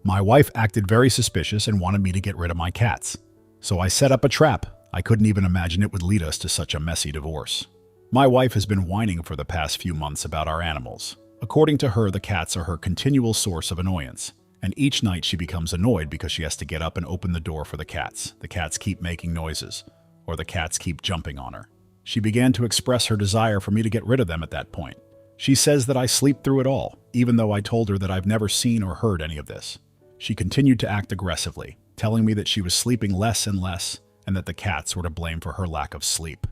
My wife acted very suspicious and wanted me to get rid of my cats. So I set up a trap. I couldn't even imagine it would lead us to such a messy divorce. My wife has been whining for the past few months about our animals. According to her, the cats are her continual source of annoyance. And each night she becomes annoyed because she has to get up and open the door for the cats. The cats keep making noises, or the cats keep jumping on her. She began to express her desire for me to get rid of them at that point. She says that I sleep through it all, even though I told her that I've never seen or heard any of this. She continued to act aggressively, telling me that she was sleeping less and less, and that the cats were to blame for her lack of sleep.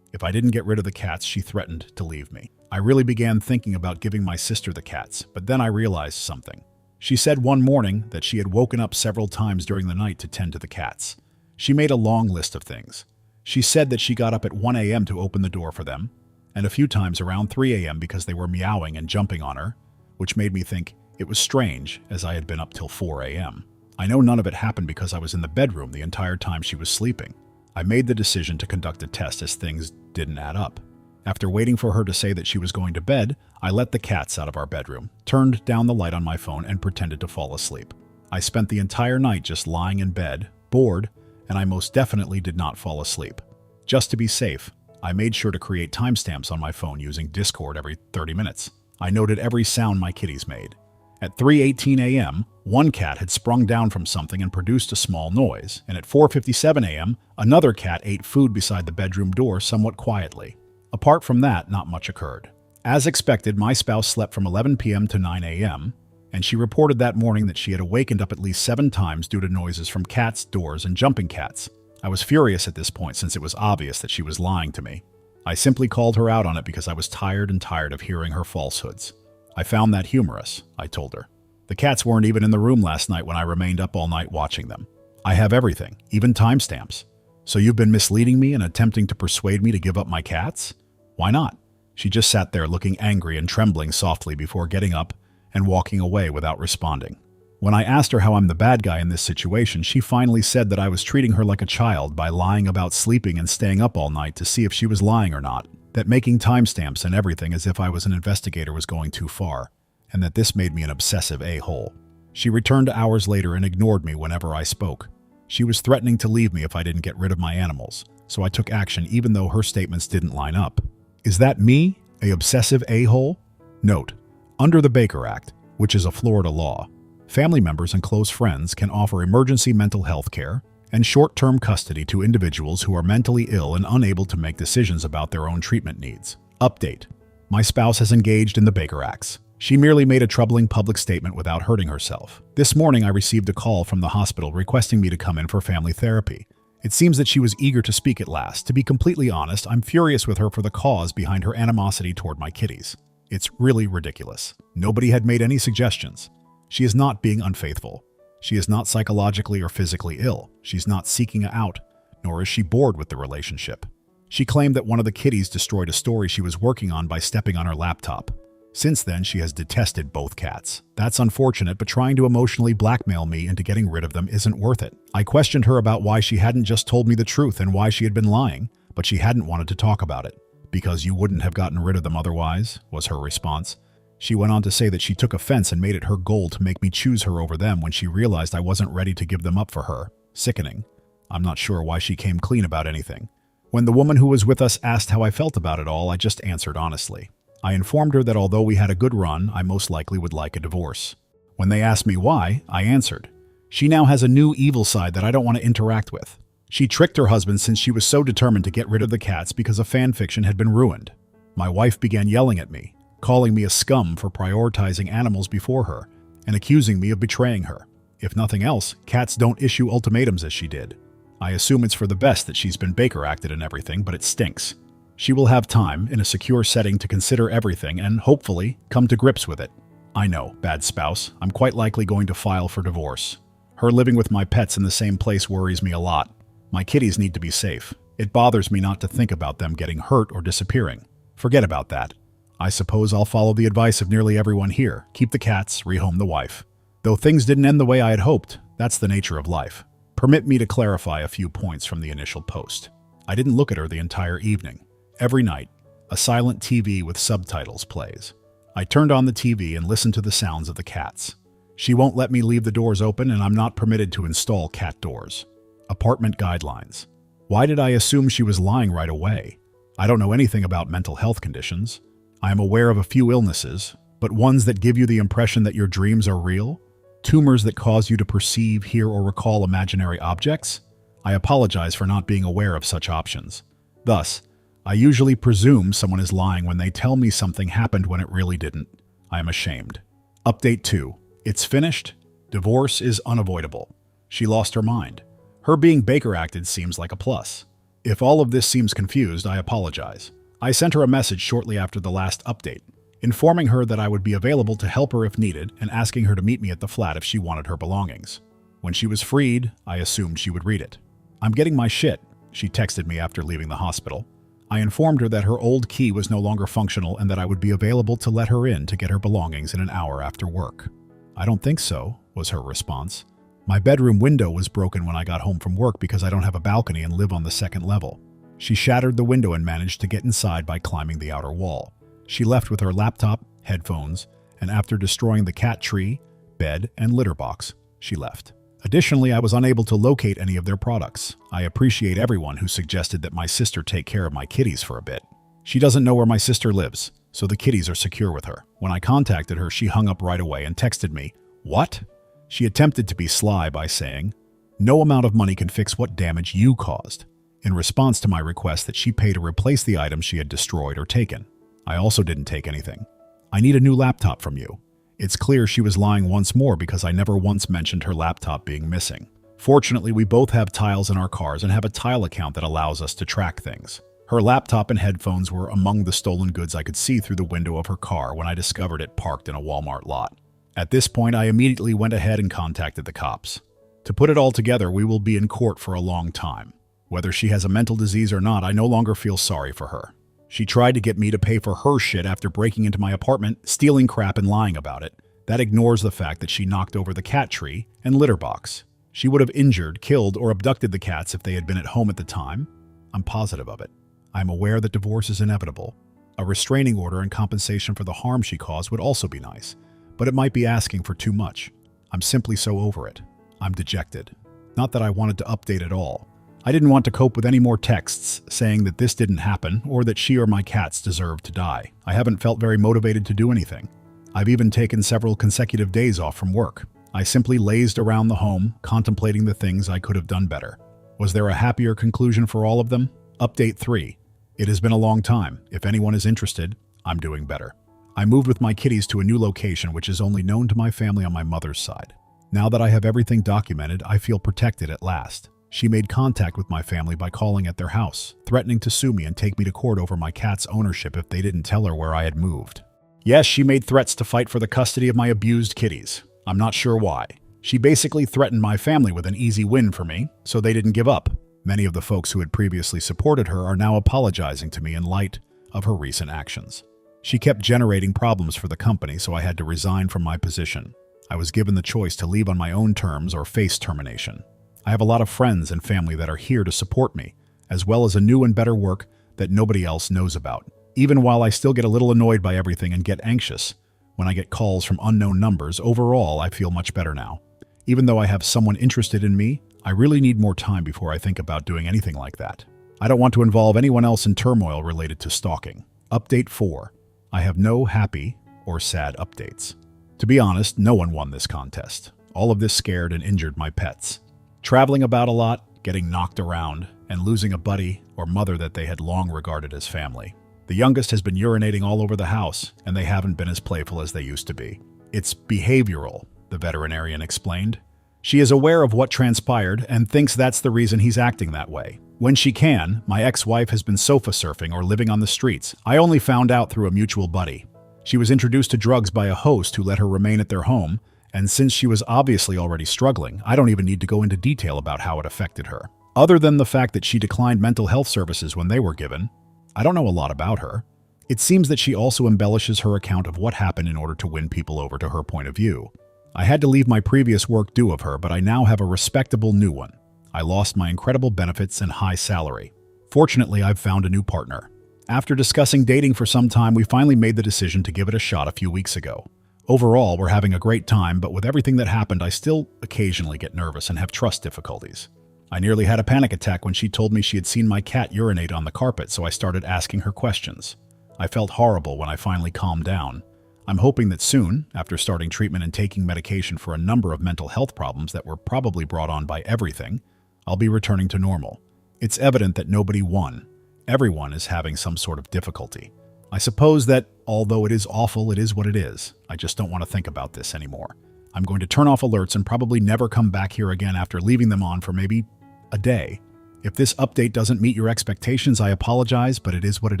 If I didn't get rid of the cats, she threatened to leave me. I really began thinking about giving my sister the cats, but then I realized something. She said one morning that she had woken up several times during the night to tend to the cats. She made a long list of things. She said that she got up at 1 a.m. to open the door for them, and a few times around 3 a.m. because they were meowing and jumping on her, which made me think it was strange, as I had been up till 4 a.m. I know none of it happened because I was in the bedroom the entire time she was sleeping. I made the decision to conduct a test as things didn't add up. After waiting for her to say that she was going to bed, I let the cats out of our bedroom, turned down the light on my phone, and pretended to fall asleep. I spent the entire night just lying in bed, bored, and I most definitely did not fall asleep. Just to be safe, I made sure to create timestamps on my phone using Discord every 30 minutes. I noted every sound my kitties made. At 3:18 a.m., one cat had sprung down from something and produced a small noise, and at 4:57 a.m., another cat ate food beside the bedroom door somewhat quietly. Apart from that, not much occurred. As expected, my spouse slept from 11 p.m. to 9 a.m., and she reported that morning that she had awakened up at least 7 times due to noises from cats, doors, and jumping cats. I was furious at this point since it was obvious that she was lying to me. I simply called her out on it because I was tired of hearing her falsehoods. I found that humorous, I told her. The cats weren't even in the room last night when I remained up all night watching them. I have everything, even timestamps. So you've been misleading me and attempting to persuade me to give up my cats? Why not? She just sat there looking angry and trembling softly before getting up and walking away without responding. When I asked her how I'm the bad guy in this situation, she finally said that I was treating her like a child by lying about sleeping and staying up all night to see if she was lying or not, that making timestamps and everything as if I was an investigator was going too far, and that this made me an obsessive a-hole. She returned hours later and ignored me whenever I spoke. She was threatening to leave me if I didn't get rid of my animals, so I took action even though her statements didn't line up. Is that me, a obsessive a-hole? Note, under the Baker Act, which is a Florida law, family members and close friends can offer emergency mental health care and short-term custody to individuals who are mentally ill and unable to make decisions about their own treatment needs. Update. My spouse has engaged in the Baker Acts. She merely made a troubling public statement without hurting herself. This morning I received a call from the hospital requesting me to come in for family therapy. It seems that she was eager to speak at last. To be completely honest, I'm furious with her for the cause behind her animosity toward my kitties. It's really ridiculous. Nobody had made any suggestions. She is not being unfaithful. She is not psychologically or physically ill. She's not seeking out, nor is she bored with the relationship. She claimed that one of the kitties destroyed a story she was working on by stepping on her laptop. Since then, she has detested both cats. That's unfortunate, but trying to emotionally blackmail me into getting rid of them isn't worth it. I questioned her about why she hadn't just told me the truth and why she had been lying, but she hadn't wanted to talk about it. Because you wouldn't have gotten rid of them otherwise, was her response. She went on to say that she took offense and made it her goal to make me choose her over them when she realized I wasn't ready to give them up for her. Sickening. I'm not sure why she came clean about anything. When the woman who was with us asked how I felt about it all, I just answered honestly. I informed her that although we had a good run, I most likely would like a divorce. When they asked me why, I answered. She now has a new evil side that I don't want to interact with. She tricked her husband since she was so determined to get rid of the cats because a fan fiction had been ruined. My wife began yelling at me, calling me a scum for prioritizing animals before her, and accusing me of betraying her. If nothing else, cats don't issue ultimatums as she did. I assume it's for the best that she's been Baker acted and everything, but it stinks. She will have time, in a secure setting, to consider everything and, hopefully, come to grips with it. I know, bad spouse, I'm quite likely going to file for divorce. Her living with my pets in the same place worries me a lot. My kitties need to be safe. It bothers me not to think about them getting hurt or disappearing. Forget about that. I suppose I'll follow the advice of nearly everyone here. Keep the cats, rehome the wife. Though things didn't end the way I had hoped, that's the nature of life. Permit me to clarify a few points from the initial post. I didn't look at her the entire evening. Every night, a silent TV with subtitles plays. I turned on the TV and listened to the sounds of the cats. She won't let me leave the doors open, and I'm not permitted to install cat doors. Apartment guidelines. Why did I assume she was lying right away? I don't know anything about mental health conditions. I am aware of a few illnesses, but ones that give you the impression that your dreams are real? Tumors that cause you to perceive, hear, or recall imaginary objects? I apologize for not being aware of such options. Thus, I usually presume someone is lying when they tell me something happened when it really didn't. I am ashamed. Update 2. It's finished. Divorce is unavoidable. She lost her mind. Her being Baker acted seems like a plus. If all of this seems confused, I apologize. I sent her a message shortly after the last update, informing her that I would be available to help her if needed and asking her to meet me at the flat if she wanted her belongings. When she was freed, I assumed she would read it. "I'm getting my shit," she texted me after leaving the hospital. I informed her that her old key was no longer functional and that I would be available to let her in to get her belongings in an hour after work. "I don't think so," was her response. "My bedroom window was broken when I got home from work because I don't have a balcony and live on the second level." She shattered the window and managed to get inside by climbing the outer wall. She left with her laptop, headphones, and after destroying the cat tree, bed, and litter box, she left. Additionally, I was unable to locate any of their products. I appreciate everyone who suggested that my sister take care of my kitties for a bit. She doesn't know where my sister lives, so the kitties are secure with her. When I contacted her, she hung up right away and texted me, "What?" She attempted to be sly by saying, "No amount of money can fix what damage you caused," in response to my request that she pay to replace the items she had destroyed or taken. I also didn't take anything. "I need a new laptop from you." It's clear she was lying once more because I never once mentioned her laptop being missing. Fortunately, we both have tiles in our cars and have a tile account that allows us to track things. Her laptop and headphones were among the stolen goods I could see through the window of her car when I discovered it parked in a Walmart lot. At this point, I immediately went ahead and contacted the cops. To put it all together, we will be in court for a long time. Whether she has a mental disease or not, I no longer feel sorry for her. She tried to get me to pay for her shit after breaking into my apartment, stealing crap and lying about it. That ignores the fact that she knocked over the cat tree and litter box. She would have injured, killed, or abducted the cats if they had been at home at the time. I'm positive of it. I'm aware that divorce is inevitable. A restraining order and compensation for the harm she caused would also be nice, but it might be asking for too much. I'm simply so over it. I'm dejected. Not that I wanted to update at all. I didn't want to cope with any more texts saying that this didn't happen or that she or my cats deserved to die. I haven't felt very motivated to do anything. I've even taken several consecutive days off from work. I simply lazed around the home, contemplating the things I could have done better. Was there a happier conclusion for all of them? Update 3. It has been a long time. If anyone is interested, I'm doing better. I moved with my kitties to a new location which is only known to my family on my mother's side. Now that I have everything documented, I feel protected at last. She made contact with my family by calling at their house, threatening to sue me and take me to court over my cat's ownership if they didn't tell her where I had moved. Yes, she made threats to fight for the custody of my abused kitties. I'm not sure why. She basically threatened my family with an easy win for me, so they didn't give up. Many of the folks who had previously supported her are now apologizing to me in light of her recent actions. She kept generating problems for the company, so I had to resign from my position. I was given the choice to leave on my own terms or face termination. I have a lot of friends and family that are here to support me, as well as a new and better work that nobody else knows about. Even while I still get a little annoyed by everything and get anxious when I get calls from unknown numbers, overall I feel much better now. Even though I have someone interested in me, I really need more time before I think about doing anything like that. I don't want to involve anyone else in turmoil related to stalking. Update 4. I have no happy or sad updates. To be honest, no one won this contest. All of this scared and injured my pets. Traveling about a lot, getting knocked around, and losing a buddy or mother that they had long regarded as family. The youngest has been urinating all over the house, and they haven't been as playful as they used to be. It's behavioral, the veterinarian explained. She is aware of what transpired and thinks that's the reason he's acting that way. When she can, my ex-wife has been sofa surfing or living on the streets. I only found out through a mutual buddy. She was introduced to drugs by a host who let her remain at their home, and since she was obviously already struggling, I don't even need to go into detail about how it affected her. Other than the fact that she declined mental health services when they were given, I don't know a lot about her. It seems that she also embellishes her account of what happened in order to win people over to her point of view. I had to leave my previous work due of her, but I now have a respectable new one. I lost my incredible benefits and high salary. Fortunately, I've found a new partner. After discussing dating for some time, we finally made the decision to give it a shot a few weeks ago. Overall, we're having a great time, but with everything that happened, I still occasionally get nervous and have trust difficulties. I nearly had a panic attack when she told me she had seen my cat urinate on the carpet, so I started asking her questions. I felt horrible when I finally calmed down. I'm hoping that soon, after starting treatment and taking medication for a number of mental health problems that were probably brought on by everything, I'll be returning to normal. It's evident that nobody won. Everyone is having some sort of difficulty. I suppose that, although it is awful, it is what it is. I just don't want to think about this anymore. I'm going to turn off alerts and probably never come back here again after leaving them on for maybe a day. If this update doesn't meet your expectations, I apologize, but it is what it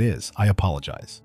is. I apologize.